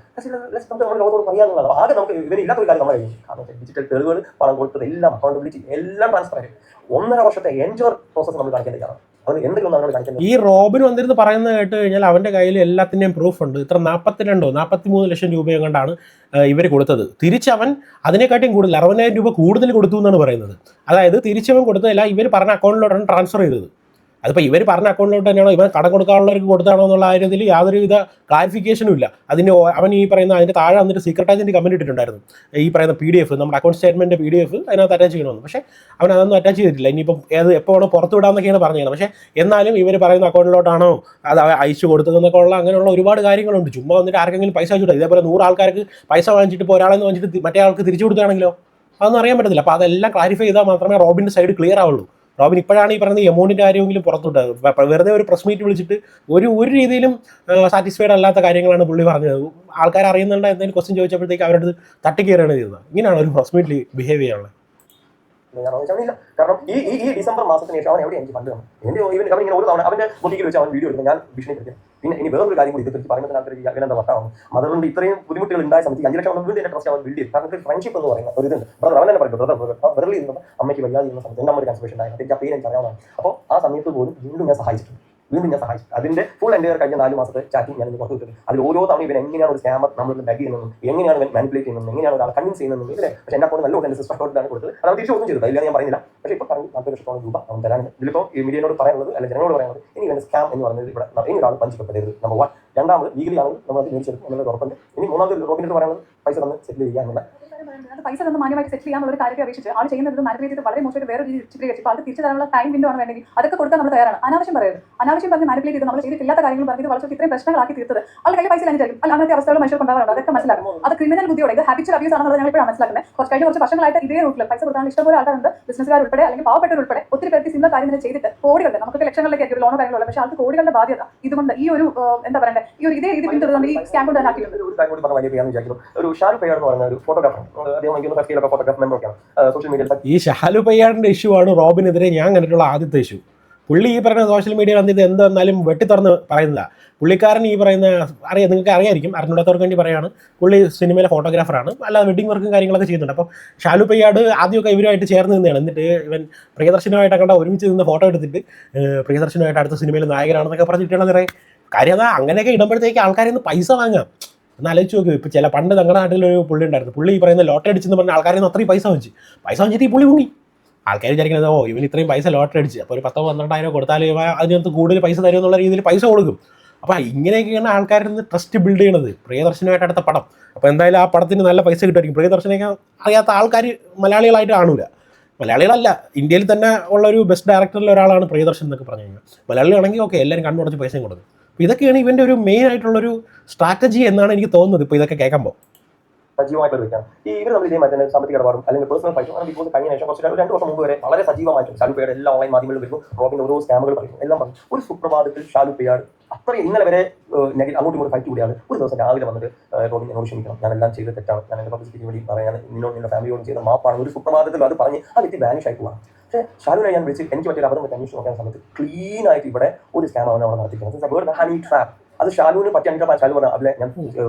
നമ്മൾ ലോകത്തോട് പറയാനുള്ളതാണ്. ആകെ നമുക്ക് ഇവരില്ലാത്ത ഒരു കാര്യം നമ്മൾ കഴിയും. കാരണം ഡിജിറ്റൽ തെളിവുകൾ, പണം കൊടുത്തത് എല്ലാം, അക്കൗണ്ടബിലിറ്റി എല്ലാം ട്രാൻസ്ഫർ ആയി 1.5 വർഷത്തെ എൻജോർ പ്രോസസ് നമ്മൾ കാണിക്കേണ്ടതാണ്. അത് എന്തെങ്കിലും നമ്മൾ കാണിക്കുന്നത്. ഈ റോബിൻ വന്നിരുന്ന് പറയുന്നത് കേട്ട് കഴിഞ്ഞാൽ അവൻ്റെ കയ്യിൽ എല്ലാത്തിൻ്റെയും പ്രൂഫ് ഉണ്ട്. ഇത്ര 43 ലക്ഷം രൂപയും കൊണ്ടാണ് ഇവർ കൊടുത്തത്. തിരിച്ചവൻ അതിനെക്കാട്ടിയും കൂടുതൽ 60,000 രൂപ കൂടുതൽ കൊടുത്തു എന്നാണ് പറയുന്നത്. അതായത് തിരിച്ചവൻ കൊടുത്തതല്ല, ഇവർ പറഞ്ഞ അക്കൗണ്ടിലോട്ടാണ് ട്രാൻസ്ഫർ ചെയ്തത്. അതിപ്പോൾ ഇവർ പറഞ്ഞ അക്കൗണ്ടിലോട്ട് തന്നെയാണോ ഇവൻ കടം കൊടുക്കാനുള്ളവർക്ക് കൊടുത്താണോ എന്നുള്ള കാര്യത്തിൽ യാതൊരുവിധ ക്ലാരിഫിക്കേഷനും ഇല്ല. അവൻ ഈ പറയുന്ന അതിൻ്റെ താഴെ വന്നിട്ട് സീക്രട്ട് ഏജൻറ്റ് കമൻറ്റ് ഇട്ടിട്ടുണ്ടായിരുന്നു, ഈ പറയുന്ന PDF നമ്മുടെ അക്കൗണ്ട് സ്റ്റേറ്റ്മെൻറ്റ് PDF അതിനകത്ത് അറ്റാച്ച് ചെയ്യണമെന്ന്. പക്ഷേ അവൻ അതൊന്നും അറ്റാച്ച് ചെയ്തിട്ടില്ല. ഇനിയിപ്പം എപ്പോൾ വേണോ പുറത്ത് വിടാമെന്നൊക്കെയാണ് പറഞ്ഞത്. പക്ഷേ എന്നാലും ഇവർ പറയുന്ന അക്കൗണ്ടിലോട്ടാണോ അത് അയച്ചു കൊടുത്തതെന്നൊക്കെ ഉള്ള അങ്ങനെയുള്ള ഒരുപാട് കാര്യങ്ങളുണ്ട്. ചുമ്മാ വന്നിട്ട് ആർക്കെങ്കിലും പൈസ അയച്ചു കൊടുത്താൽ ഇതേപോലെ 100 ആൾക്കാർക്ക് പൈസ വാങ്ങിച്ചിട്ട് ഇപ്പോൾ ഒരാളെന്ന് വാങ്ങിച്ചിട്ട് മറ്റേ ആൾക്ക് തിരിച്ചു കൊടുക്കുകയാണെങ്കിലോ അതൊന്നും അറിയാൻ പറ്റത്തില്ല. അപ്പോൾ അതെല്ലാം ക്ലാരിഫൈ ചെയ്താൽ മാത്രമേ റോബിൻ്റെ സൈഡ് ക്ലിയർ ആവുള്ളൂ. റോബിൻ ഇപ്പോഴാണ് ഈ പറയുന്നത് എമൗണ്ടിൻ്റെ കാര്യമെങ്കിലും പുറത്തുണ്ട്. വെറുതെ ഒരു പ്രസ് മീറ്റ് വിളിച്ചിട്ട് ഒരു രീതിയിലും സാറ്റിസ്ഫൈഡ് അല്ലാത്ത കാര്യങ്ങളാണ് പുള്ളി പറഞ്ഞത്. ആൾക്കാർ അറിയുന്നുണ്ട് എന്തെങ്കിലും ക്വസ്റ്റ്യൻ ചോദിച്ചപ്പോഴത്തേക്ക് അവരുടെ തട്ടിക്കയറുകയാണ് ചെയ്തത്. ഇങ്ങനെയാണ് ഒരു പ്രസ് മീറ്റിൽ ബിഹേവ് ചെയ്യാനുള്ളത്. കാരണം ഈ ഡിസംബർ മാസത്തിന് ശേഷം അവൻ എവിടെ എനിക്ക് ഫണ്ട് തന്നു. എന്റെ ഇവൻ അവൻ ഇങ്ങനെ ഒരു തവണ അവന്റെ ബുദ്ധിക്ക് വെച്ച് അവൻ വീഡിയോ എടുക്കുന്നത് ഞാൻ ഭീഷണിപ്പെടുത്തി. പിന്നെ ഇനി വേറൊരു കാര്യം കൂടി ഇതെക്കുറിച്ച് പറയുന്നത് ആൾക്കാർക്ക് ഇവനെന്താ വട്ടാവും. മദറിന്റെ ഇത്രയും ബുദ്ധിമുട്ടുകൾ ഉണ്ടായ സമയത്ത് 5 ലക്ഷം വീണ്ടും എന്റെ ട്രസ്റ്റ് അവൻ ബിൽഡ് ചെയ്യും. കാരണം ഫ്രണ്ട്ഷിപ്പ് എന്ന് പറയുന്ന ഒരു ഇതുണ്ട്. ബ്രദർ അവൻ തന്നെ പറയുന്നത് ബ്രദർ ഇരുന്നത് അമ്മയ്ക്ക് വയ്യാതെ ഇരുന്ന സമയത്ത് എൻ്റെ ഒരു കൺസ്പിറേഷൻ ആയിരുന്നു. എനിക്ക് ആ പേര് എനിക്ക് അറിയാവുന്നതാണ്. അപ്പോൾ ആ സമയത്ത് പോലും വീണ്ടും ഞാൻ സഹായിച്ചിട്ടുണ്ട്. അതിന്റെ ഫുൾ എൻ്റെ കഴിഞ്ഞ 4 മാസത്തെ ചാറ്റിംഗ് ഞാൻ പുറത്തു വിട്ടത്. അതിൽ ഓരോ തവണ ഇവൻ എങ്ങനെയാണ് ഒരു സ്കാമർ നമ്മൾ ബാഗ് ചെയ്യുന്നതും എങ്ങനെയാണ് ഇവൻ മാനിപ്പുലേറ്റ് ചെയ്യുന്നതും എങ്ങനെയാണ് ഒരാൾ കൺവിൻസ് ചെയ്യുന്നതും ഇല്ലേ. പക്ഷേ എന്നെ കൊണ്ട് നല്ലോണം എൻ്റെ സിസ്റ്റർ അക്കൗണ്ടിലാണ് കൊടുത്തത്. അത് തിരിച്ചു ഒന്നും ചെയ്തത് ഇല്ല ഞാൻ പറയുന്നില്ല. പക്ഷേ ഇപ്പോൾ പറഞ്ഞു 40 ലക്ഷത്തോളം രൂപ അവൻ തരാനുണ്ട്. ഇതിലിപ്പോൾ ഈ മീഡിയനോട് പറയുന്നത് അല്ലെങ്കിൽ ജനങ്ങളോട് പറയുന്നത് ഇനി ഇവൻ്റെ സ്കാം എന്ന് പറയുന്നത് ഇവിടെ ഇനി ഒരാൾ പഞ്ചിക്കപ്പെടരുത്. നമ്പർ 1. രണ്ടാമത് ലീഗലി ആണ് നമ്മളത് മേടിച്ചെടുക്കും എന്നുള്ളത് ഉറപ്പുണ്ട്. ഇനി മൂന്നാമത് റോബിനോട് പറയുന്നത് പൈസ തന്ന് സെറ്റിൽ ചെയ്യുക എന്നുള്ള പൈസ തന്ന് മാന്യമായിട്ട് സെറ്റ് ചെയ്യാനുള്ള ഒരു കാര്യത്തെ അപേക്ഷിച്ച് ആൾ ചെയ്യുന്നത് മാനിപ്പുലേറ്റ് ചെയ്ത് വളരെ മോശമായിട്ട് വേറെ രീതി ചിത്രീകരിച്ചു. അപ്പോൾ അത് തിരിച്ചു തരാനുള്ള ടൈം വിൻഡോ ആണ് വേണമെങ്കിൽ അതൊക്കെ കൊടുക്കാൻ നമ്മൾ തയ്യാറാണ്. അനാവശ്യം പറയരുത്. അനാവശ്യം പറഞ്ഞ് മാനിപ്പുലേറ്റ് ചെയ്ത് നമ്മൾ ചെയ്തിട്ടില്ലാത്ത കാര്യങ്ങൾ പറഞ്ഞത് വളരെ ഇത്രയും പ്രശ്നങ്ങളാക്കി തീർത്തത് ആൾ കയ്യിൽ പൈസ ലഭിച്ചാലും അങ്ങനത്തെ അവസ്ഥകൾ മനുഷ്യർക്ക് ഉണ്ടാകാറുണ്ട്. അതൊക്കെ മനസ്സിലാക്കും. അത് ക്രിമിനൽ ബുദ്ധിയോടെ ഇത് ഹാബിച്വൽ അബ്യൂസ് ആണെന്നുള്ളത് ഞങ്ങൾ ഇപ്പോഴാണ് മനസ്സിലാക്കുന്നത്. കുറച്ച് വർഷങ്ങളായിട്ട് ഇതേ റൂട്ടിൽ പൈസ കൊടുക്കാൻ ഇഷ്ടംപോലെ ആൾക്കാരുണ്ട്. ബിസിനസ്സുകാർ ഉൾപ്പെടെ അല്ലെങ്കിൽ പാവപ്പെട്ടവർ ഉൾപ്പെടെ ഒത്തിരി പേർക്ക് സിമിലർ കാര്യങ്ങൾ ചെയ്തിട്ട് കോടികളുടെ നമുക്ക് ലക്ഷങ്ങളിലേക്ക് ഒരു ലോണോ കാര്യങ്ങളുള്ള പക്ഷേ ആൾക്ക് കോടികളുടെ ബാധ്യത ഇതുകൊണ്ട് ഈ ഒരു എന്താ പറയണ്ടേ ഈ ഒരു ഇതേ രീതി പിന്തുടർന്നുകൊണ്ട് ഈ സ്കാം കൊണ്ട് തന്നെ ആക്കിയിട്ടുണ്ട്. ഒരു കാര്യം കൂടി പറഞ്ഞ വലിയ ചെയ്യാന്ന് വിചാരിക്കുന്നു. ഒരു ഷാരൂഖ് പയ്യാർ എന്ന് പറയുന്ന ഒരു ഫോട്ടോഗ്രാഫർ ഫോട്ടോഗ്രാഫ് മെമ്പറൊക്കെയാണ് സോഷ്യൽ മീഡിയയിൽ. ഈ ഷാലു പയ്യാറിൻ്റെ ഇഷ്യൂ ആണ് റോബിനെതിരെ ഞാൻ കണ്ടിട്ടുള്ള ആദ്യത്തെ ഇഷ്യൂ. പുള്ളി ഈ പറയുന്ന സോഷ്യൽ മീഡിയയിൽ വന്നിട്ട് എന്തെന്നാലും വെട്ടിത്തുറന്ന് പറയുന്നില്ല. പുള്ളിക്കാരൻ ഈ പറയുന്ന നിങ്ങൾക്ക് അറിയായിരിക്കും, അറിഞ്ഞൂടാത്തവർക്ക് വേണ്ടി പറയുകയാണ്. പുള്ളി സിനിമയിലെ ഫോട്ടോഗ്രാഫറാണ്, അല്ലാതെ വെഡിങ് വർക്കും കാര്യങ്ങളൊക്കെ ചെയ്യുന്നുണ്ട്. അപ്പോൾ ഷാലു പയ്യാട് ആദ്യമൊക്കെ ഇവരുമായിട്ട് ചേർന്ന് നിന്നതാണ്. എന്നിട്ട് ഇവൻ പ്രിയദർശനുമായിട്ട് കണ്ട ഒരുമിച്ച് നിന്ന് ഫോട്ടോ എടുത്തിട്ട് പ്രിയദർശനുമായിട്ട് അടുത്ത സിനിമയിൽ നായകനാണെന്നൊക്കെ പറഞ്ഞിട്ടുള്ള നിറയെ കാര്യം. അതാ അങ്ങനെയൊക്കെ ഇടുമ്പോഴത്തേക്ക് ആൾക്കാരിൽ നിന്ന് പൈസ വാങ്ങാം. ഒന്ന് ആലോചിച്ച് നോക്കി. ഇപ്പോൾ ചില പണ്ട് ഞങ്ങളുടെ നാട്ടിലൊരു പുള്ളി ഉണ്ടായിരുന്നു. പുള്ളി ഈ പറയുന്ന ലോട്ടറി അടിച്ചെന്ന് പറഞ്ഞാൽ ആൾക്കാരിൽ നിന്ന് അത്രയും പൈസ വാങ്ങിച്ചിട്ട് ഈ പുള്ളി മുങ്ങി. ആൾക്കാർ വിചാരിക്കുന്നത് ഇവൻ ഇത്രയും പൈസ ലോട്ടറി അടിച്ച് അപ്പോൾ ഒരു 10-12 കൊടുത്താൽ അതിനകത്ത് കൂടുതൽ പൈസ തരും എന്നുള്ള രീതിയിൽ പൈസ കൊടുക്കും. അപ്പോൾ ഇങ്ങനെയൊക്കെയാണ് ആൾക്കാരിൽ നിന്ന് ട്രസ്റ്റ് ബിൽഡ് ചെയ്യണത്. പ്രിയദർശനുമായിട്ട് അടുത്ത പടം. അപ്പോൾ എന്തായാലും ആ പടത്തിന് നല്ല പൈസ കിട്ടുമായിരിക്കും. പ്രിയദർശനൊക്കെ അറിയാത്ത ആൾക്കാർ മലയാളികളായിട്ട് കാണൂല. മലയാളികളല്ല, ഇന്ത്യയിൽ തന്നെ ഉള്ള ഒരു ബെസ്റ്റ് ഡയറക്ടറിൽ ഒരാളാണ് പ്രിയദർശൻ എന്നൊക്കെ പറഞ്ഞു കഴിഞ്ഞാൽ. മലയാളികളാണെങ്കിൽ ഓക്കെ എല്ലാവരും കണ്ണുടച്ച് പൈസയും കൊടുക്കും. അപ്പോൾ ഇതൊക്കെയാണ് ഇവൻ്റെ ഒരു മെയിൻ ആയിട്ടുള്ളൊരു സ്ട്രാറ്റജി എന്നാണ് എനിക്ക് തോന്നുന്നത് ഇപ്പോൾ ഇതൊക്കെ കേൾക്കുമ്പോൾ. സജീവമായിട്ട് വെക്കാം. ഈ ഇവർ നമ്മൾ ഇതേ മാറ്റുന്ന സാമ്പത്തിക ഇടപാടും അല്ലെങ്കിൽ പേഴ്സണൽ ഫൈറ്റും ബിഗ് ബോസ് കഴിഞ്ഞ ശേഷം കുറച്ച് 2 വർഷം മുമ്പ് വരെ വളരെ സജീവമായിട്ടും ഷാലു പയ്യാട് എല്ലാ ഓൺലൈൻ മാധ്യമങ്ങളിൽ വരുന്നു. റോബിൻ ഓരോ സ്കാമുകൾ പറയുന്നു, എല്ലാം പറഞ്ഞു. ഒരു സുപ്രഭാതത്തിൽ ഷാലു പയ്യാട് അത്രയും ഇന്നലെ വരെ അങ്ങോട്ടും ഇങ്ങോട്ട് ഫൈറ്റ് കൂടിയാണ്. ഒരു ദിവസം രാവിലെ വന്നിട്ട് റോബിൻ എന്നോട് ക്ഷമിക്കണം, ഞാൻ എല്ലാം ചെയ്ത് തെറ്റാണ്, ഞാൻ എൻ്റെ പബ്ലിസിറ്റിക്ക് വേണ്ടി പറയാൻ നിന്റെ ഫാമിലിയോടും ചെയ്ത മാപ്പാണ്. ഒരു സുപ്രഭാതത്തിൽ അത് പറഞ്ഞ് ആ വ്യക്തി വാനിഷ് ആയി പോവാണ്. പക്ഷേ ഷാലുവിനെ ഞാൻ വിളിച്ച് എനിക്ക് പറ്റിയ അബദ്ധം പറ്റി അന്വേഷിച്ച് നോക്കാൻ സമയത്ത് ക്ലീൻ ആയിട്ട് ഇവിടെ ഒരു സ്കാം അവനെ അവിടെ നടത്തിക്കുന്നത്. Honey trap. അത് ഷാലുവിന് പറ്റിയ ഷാലു പറഞ്ഞാൽ അതിലെ ഞാൻ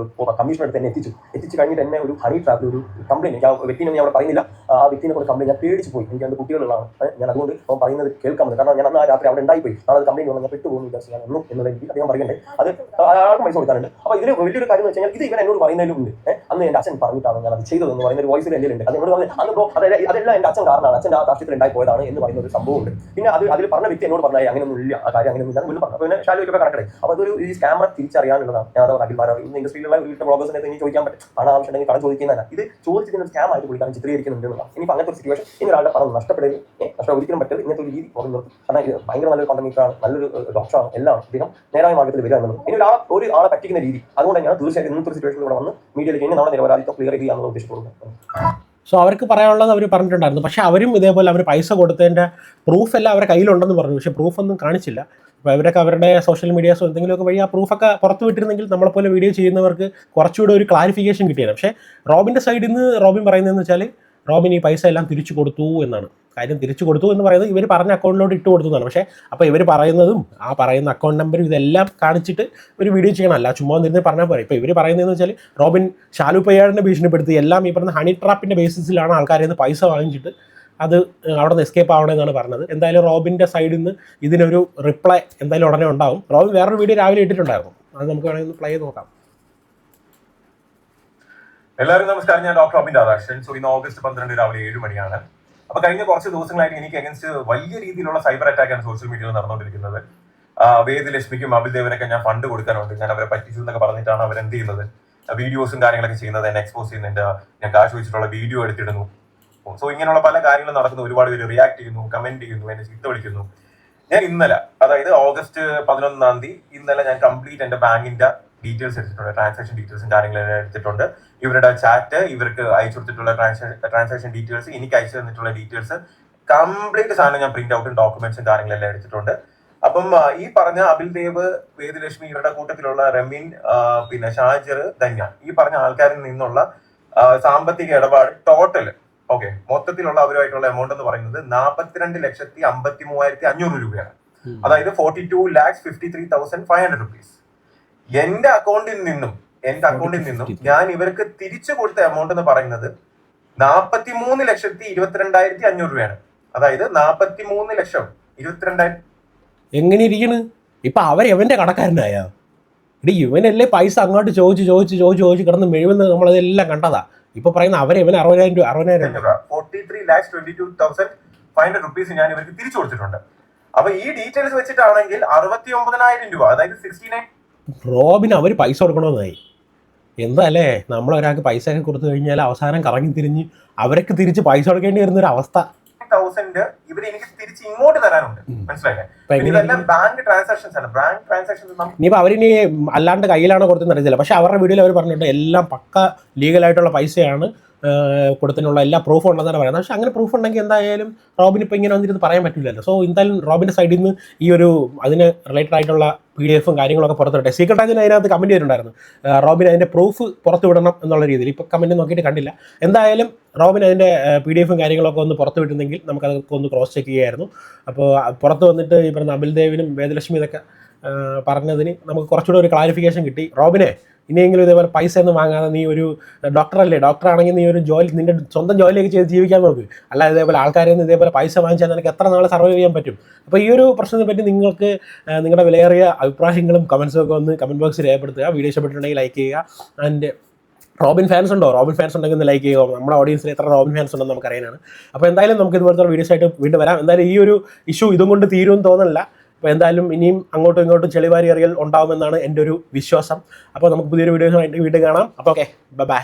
കമ്മീഷൻ എടുത്ത് എന്നെ എത്തിച്ച് കഴിഞ്ഞിട്ട് എന്നെ ഒരു ഹണി ട്രാപ്പിൽ ഒരു കംപ്ലയിൻറ്റ്. എനിക്ക് ആ വ്യക്തിനെ ഞാൻ അവിടെ പറയുന്നില്ല. ആ വ്യക്തിനെ കൊണ്ട് കംപ്ലയിൻറ്റ് ഞാൻ പേടിച്ച് പോയി. എനിക്ക് 2 കുട്ടികളുള്ളതാണ്. ഞാൻ അതുകൊണ്ട് അവൻ പറയുന്നത് കേൾക്കാൻ പറ്റും. കാരണം ഞാൻ അന്ന് ആ രാത്രി അവിടെ ഉണ്ടായിപ്പോയി. നാളെ കംപ്ലയിൻറ്റ് വന്നാൽ ഞാൻ പെട്ടുപോകുന്നു വിചാരിച്ചാൽ ഒന്നും എന്നുള്ള രീതി അദ്ദേഹം പറയണ്ടേ. അത് ആർക്കും പൈസ കൊടുക്കാനുണ്ട്. അപ്പോൾ ഇതിൽ വലിയൊരു കാര്യം എന്ന് വെച്ച് കഴിഞ്ഞാൽ ഇത് ഇവൻ എന്നോട് പറയുന്നതിലും ഉണ്ട്. അന്ന് എൻ്റെ അച്ഛൻ പറഞ്ഞിട്ടാണ് ഞാൻ അത് ചെയ്തതെന്ന് പറയുന്ന ഒരു വോയിസിൽ എൻ്റെ ഉണ്ട്. അതിനോട് അന്ന് ബ്രോ അതെല്ലാം എൻ്റെ അച്ഛൻ കാരണമാണ്, അച്ഛൻ്റെ ആ രാഷ്ട്രീയത്തിൽ ഉണ്ടായി പോയതാണ് എന്ന് പറയുന്ന ഒരു സംഭവമുണ്ട്. പിന്നെ അതിൽ പറഞ്ഞ വ്യക്തി എന്നോട് പറഞ്ഞാൽ അങ്ങനെയൊന്നും ഇല്ല, ആ കാര്യം അങ്ങനെയൊന്നും ഞാൻ മുന്നിൽ പറഞ്ഞു. അപ്പോൾ പിന്നെ ഷാലുവൊക്കെ കണക്ട്. അപ്പോൾ അതൊരു ഈ സ്കാമർ തിരിച്ചറിയാനുള്ളതാണ്. ഞാൻ അതോ അഖിൽമാരാണ് ഇന്ന് ഇൻഡസ്ട്രിയിലുള്ള വീട്ടിലെ ബ്ലോഗേഴ്സിനെ ഇനി ചോദിക്കാൻ പറ്റും. പണം ആവശ്യമുണ്ടെങ്കിൽ പണം ചോദിക്കുന്നതല്ല, ഇത് ചോദിച്ചിട്ട് ഒരു സ്കാം ആയിട്ട് പുള്ളിക്കാരൻ ചിത്രീകരിക്കുന്നുണ്ടെന്നുള്ള. ഇനിയിപ്പോൾ അങ്ങനത്തെ ഒരു സിറ്റുവേഷൻ ഇനി ഒരാളുടെ പണം നഷ്ടപ്പെടരുത്, ഒരിക്കലും പറ്റരുത്. ഇങ്ങനത്തെ ഒരു രീതി പോകുന്നത് കാരണം ഇത് ഭയങ്കര നല്ലൊരു കോണ്ടമീറ്ററാണ്, നല്ലൊരു ഡോക്ടറാണ്, എല്ലാം ഇദ്ദേഹം നേരായ മാർഗത്തിൽ വരിക എന്നുള്ളത്. ഇനി ഒരു ആളെ പറ്റിക്കുന്ന രീതി അതുകൊണ്ട് ഞാൻ തീർച്ചയായിട്ടും ഇന്നത്തെ ഒരു സിറ്റുവേഷനിൽ ഇവിടെ വന്ന് മീഡിയയിലേക്ക് ഇനി നമ്മുടെ നിരപരാധിത്വം ക്ലിയർ ചെയ്യാനുള്ള ഉദ്ദേശിക്കുന്നത്. സോ അവർക്ക് പറയാനുള്ളത് അവർ പറഞ്ഞിട്ടുണ്ടായിരുന്നു. പക്ഷേ അവരും ഇതേപോലെ അവർ പൈസ കൊടുത്തതിൻ്റെ പ്രൂഫ് എല്ലാം അവരുടെ കയ്യിലുണ്ടെന്ന് പറഞ്ഞു. പക്ഷേ പ്രൂഫൊന്നും കാണിച്ചില്ല. അപ്പോൾ അവരൊക്കെ അവരുടെ സോഷ്യൽ മീഡിയാസോ എന്തെങ്കിലുമൊക്കെ വഴി ആ പ്രൂഫൊക്കെ പുറത്ത് വിട്ടിരുന്നെങ്കിൽ നമ്മളെപ്പോലെ വീഡിയോ ചെയ്യുന്നവർക്ക് കുറച്ചുകൂടെ ഒരു ക്ലാരിഫിക്കേഷൻ കിട്ടിയത്. പക്ഷേ റോബിൻ്റെ സൈഡിൽ നിന്ന് റോബിൻ പറയുന്നതെന്ന് വെച്ചാൽ റോബിൻ ഈ പൈസ എല്ലാം തിരിച്ചു കൊടുത്തു എന്നാണ്. കാര്യം തിരിച്ചു കൊടുത്തു എന്ന് പറയുന്നത് ഇവർ പറഞ്ഞ അക്കൗണ്ടിലോട്ട് ഇട്ട് കൊടുത്തു എന്നാണ്. പക്ഷേ അപ്പോൾ ഇവർ പറയുന്നതും ആ പറയുന്ന അക്കൗണ്ട് നമ്പറും ഇതെല്ലാം കാണിച്ചിട്ട് ഒരു വീഡിയോ ചെയ്യണമല്ല, ചുമ്മാ വന്നിരുന്ന് പറഞ്ഞാൽ പോരെ. ഇപ്പോൾ ഇവർ പറയുന്നതെന്ന് വെച്ചാൽ റോബിൻ ഷാലു പയ്യാടിനെ ഭീഷണിപ്പെടുത്തി എല്ലാം ഈ പറഞ്ഞ ഹണി ട്രാപ്പിൻ്റെ ബേസിസിലാണ് ആൾക്കാരിൽ നിന്ന് പൈസ വാങ്ങിച്ചിട്ട് അത് അവിടെ നിന്ന് എസ്കേപ്പ് ആവണമെന്നാണ് പറഞ്ഞത്. എന്തായാലും റോബിൻ്റെ സൈഡിൽ നിന്ന് ഇതിനൊരു റിപ്ലൈ എന്തായാലും ഉടനെ ഉണ്ടാവും. റോബിൻ വേറൊരു വീഡിയോ രാവിലെ ഇട്ടിട്ടുണ്ടായിരുന്നു, അത് നമുക്ക് വേണമെങ്കിൽ ഒന്ന് പ്ലേ ചെയ്ത് നോക്കാം. എല്ലാവരും നമസ്കാരം, ഞാൻ ഡോക്ടർ അബിൻ രാധാകൃഷ്ണൻ. സോ ഇന്ന് ഓഗസ്റ്റ് 12 രാവിലെ 7 മണിയാണ്. അപ്പൊ കഴിഞ്ഞ കുറച്ച് ദിവസങ്ങളായിട്ട് എനിക്ക് അഗൻസ്റ്റ് വലിയ രീതിയിലുള്ള സൈബർ അറ്റാക്കാണ് സോഷ്യൽ മീഡിയയിൽ നടന്നുകൊണ്ടിരിക്കുന്നത്. വേദ് ലക്ഷ്മിക്കും അബിൽ ദേവനൊക്കെ ഞാൻ ഫണ്ട് കൊടുക്കാനുണ്ട്, ഞാൻ അവരെ പറ്റിച്ചു എന്നൊക്കെ പറഞ്ഞിട്ടാണ് അവരെന്ത് ചെയ്യുന്നത്, വീഡിയോസും കാര്യങ്ങളൊക്കെ ചെയ്യുന്നത്, എന്നെ എക്സ്പോസ് ചെയ്യുന്നുണ്ട്, ഞാൻ കാശ് വെച്ചിട്ടുള്ള വീഡിയോ എടുത്തിടുന്നു. സോ ഇങ്ങനെയുള്ള പല കാര്യങ്ങളും നടക്കുന്നു. ഒരുപാട് പേര് റിയാക്ട് ചെയ്യുന്നു, കമന്റ് ചെയ്യുന്നു, എന്നെ ചീത്ത വിളിക്കുന്നു. ഞാൻ ഇന്നലെ, അതായത് ഓഗസ്റ്റ് 11 ഇന്നലെ ഞാൻ കംപ്ലീറ്റ് എന്റെ ബാങ്കിന്റെ ഡീറ്റെയിൽസ് എടുത്തിട്ടുണ്ട്, ട്രാൻസാക്ഷൻ ഡീറ്റെയിൽസും കാര്യങ്ങളെല്ലാം എടുത്തിട്ടുണ്ട്. ഇവരുടെ ചാറ്റ്, ഇവർക്ക് അയച്ചു കൊടുത്തിട്ടുള്ള ട്രാൻസാക്ഷൻ ഡീറ്റെയിൽസ്, എനിക്ക് അയച്ചു തന്നിട്ടുള്ള ഡീറ്റെയിൽസ്, കംപ്ലീറ്റ് സാധനം ഞാൻ പ്രിന്റ് ഔട്ടും ഡോക്യുമെന്റ്സും കാര്യങ്ങളെല്ലാം എടുത്തിട്ടുണ്ട്. അപ്പം ഈ പറഞ്ഞ അബിൽ ദേവ്, വേദലക്ഷ്മി, ഇവരുടെ കൂട്ടത്തിലുള്ള റമീൻ, പിന്നെ ഷാജിർ, ധന്യ, ഈ പറഞ്ഞ ആൾക്കാരിൽ നിന്നുള്ള സാമ്പത്തിക ഇടപാട് ടോട്ടൽ മൊത്തത്തിലുള്ള അവരുമായിട്ടുള്ള എമൗണ്ട് എന്ന് പറയുന്നത് 42,53,500 രൂപയാണ്. അതായത് 42,53,500 rupees. എന്റെ അക്കൗണ്ടിൽ നിന്നും ഞാൻ ഇവർക്ക് തിരിച്ചു കൊടുത്ത എമൗണ്ട് എന്ന് പറയുന്നത് 43,22,500 രൂപയാണ്. അതായത് 43,22,000 എങ്ങനെ ഇരിക്കണ്? ഇപ്പൊ അവന്റെ കടക്കാരനായ ഇവനല്ലേ പൈസ അങ്ങോട്ട് ചോദിച്ച് കിടന്ന് മെഴുവെന്ന് നമ്മളതെല്ലാം കണ്ടതാ. ഇപ്പൊ പറയുന്ന ഇവൻ 60,000 രൂപ 43,22,500 rupees ഞാൻ ഇവർക്ക് തിരിച്ചു കൊടുത്തിട്ടുണ്ട്. അപ്പൊ ഈ ഡീറ്റെയിൽസ് വെച്ചിട്ടാണെങ്കിൽ 69,000 രൂപ, അതായത് 69. റോബിന് അവർ പൈസ കൊടുക്കണമെന്നായി. എന്താല്ലേ, നമ്മളൊരാൾക്ക് പൈസ ഒക്കെ കൊടുത്തു കഴിഞ്ഞാൽ അവസാനം കറങ്ങി തിരിഞ്ഞ് അവർക്ക് തിരിച്ച് പൈസ കൊടുക്കേണ്ടി വരുന്ന ഒരു അവസ്ഥ. 1,000 ഇവർ എനിക്ക് തിരിച്ച് ഇങ്ങോട്ട് തരാനുണ്ട്. മനസ്സിലായില്ലേ? ഇതെല്ലാം ബാങ്ക് ട്രാൻസാക്ഷൻസ് ആണ്. ബാങ്ക് ട്രാൻസാക്ഷൻസ് ഇനിയിപ്പോൾ അവരിനി അല്ലാണ്ട് കയ്യിലാണോ കൊടുത്തെന്ന് അറിയത്തില്ല. പക്ഷെ അവരുടെ വീഡിയോയിൽ അവർ പറഞ്ഞിട്ട് എല്ലാം പക്ക ലീഗലായിട്ടുള്ള പൈസയാണ് കൊടുത്തതിനുള്ള എല്ലാ പ്രൂഫും ഉണ്ടെന്നാണ് പറയുന്നത്. പക്ഷെ അങ്ങനെ പ്രൂഫ് ഉണ്ടെങ്കിൽ എന്തായാലും റോബിൻ ഇപ്പോൾ ഇങ്ങനെ വന്നിരുന്ന് പറയാൻ പറ്റില്ലല്ലോ. സോ എന്തായാലും റോബിൻ്റെ സൈഡിൽ നിന്ന് ഈ ഒരു അതിന് റിലേറ്റഡ് ആയിട്ടുള്ള PDF കാര്യങ്ങളൊക്കെ പുറത്തുവിട്ടെ. സീക്രട്ട് ഏജന്റ് അതിനകത്ത് കമൻറ്റ് ചെയ്തിട്ടുണ്ടായിരുന്നു, റോബിൻ അതിൻ്റെ പ്രൂഫ് പുറത്തു വിടണം എന്നുള്ള രീതിയിൽ. ഇപ്പോൾ കമൻറ്റ് നോക്കിയിട്ട് കണ്ടില്ല. എന്തായാലും റോബിൻ അതിൻ്റെ PDF കാര്യങ്ങളൊക്കെ ഒന്ന് പുറത്തു വിട്ടുന്നെങ്കിൽ നമുക്കതൊക്കെ ഒന്ന് ക്രോസ് ചെക്ക് ചെയ്യായിരുന്നു. അപ്പോൾ പുറത്ത് വന്നിട്ട് ഈ പറഞ്ഞ അബിൽ ദേവിനും വേദലക്ഷ്മി ഇതൊക്കെ പറഞ്ഞതിന് നമുക്ക് കുറച്ചുകൂടെ ഒരു ക്ലാരിഫിക്കേഷൻ കിട്ടി. റോബിനെ ഇനിയെങ്കിലും ഇതേപോലെ പൈസ ഒന്നും വാങ്ങാതെ, നീ ഒരു ഡോക്ടറല്ലേ, ഡോക്ടറാണെങ്കിൽ നീ ഒരു ജോലി, നിന്റെ സ്വന്തം ജോലിയൊക്കെ ചെയ്ത് ജീവിക്കാൻ നോക്ക്. അല്ലാതെ ഇതേപോലെ ആൾക്കാരിൽ നിന്ന് ഇതേപോലെ പൈസ വാങ്ങിച്ചാൽ നിനക്ക് എത്ര നാളെ സർവൈവ് ചെയ്യാൻ പറ്റും? അപ്പോൾ ഈ ഒരു പ്രശ്നത്തെ പറ്റി നിങ്ങൾക്ക് നിങ്ങളുടെ വിലയേറിയ അഭിപ്രായങ്ങളും കമൻസും ഒക്കെ ഒന്ന് കമൻറ്റ് ബോക്സിൽ രേഖപ്പെടുത്തുക. വീഡിയോ ഇഷ്ടപ്പെട്ടിട്ടുണ്ടെങ്കിൽ ലൈക്ക് ചെയ്യുക. ആൻഡ് റോബിൻ ഫാൻസ് ഉണ്ടോ? റോബിൻ ഫാൻസ് ഉണ്ടെങ്കിൽ ഒന്ന് ലൈക്ക് ചെയ്യുക. നമ്മുടെ ഓഡിയൻസിൽ എത്ര റോബിൻ ഫാൻസ് ഉണ്ടെന്ന് നമുക്കറിയാനാണ്. അപ്പോൾ എന്തായാലും നമുക്ക് ഇതുപോലത്തെ വീഡിയോസ് ആയിട്ട് വീണ്ടും വരാം. എന്തായാലും ഈ ഒരു ഇഷ്യൂ ഇതും കൊണ്ട് തീരുമെന്ന് തോന്നുന്നില്ല. അപ്പോൾ എന്തായാലും ഇനിയും അങ്ങോട്ടും ഇങ്ങോട്ടും ചെളിവാരി അറിയൽ ഉണ്ടാവുമെന്നാണ് എൻ്റെ ഒരു വിശ്വാസം. അപ്പോൾ നമുക്ക് പുതിയൊരു വീഡിയോസുമായിട്ട് വീണ്ടും കാണാം. അപ്പോൾ ഓക്കെ, ബൈ.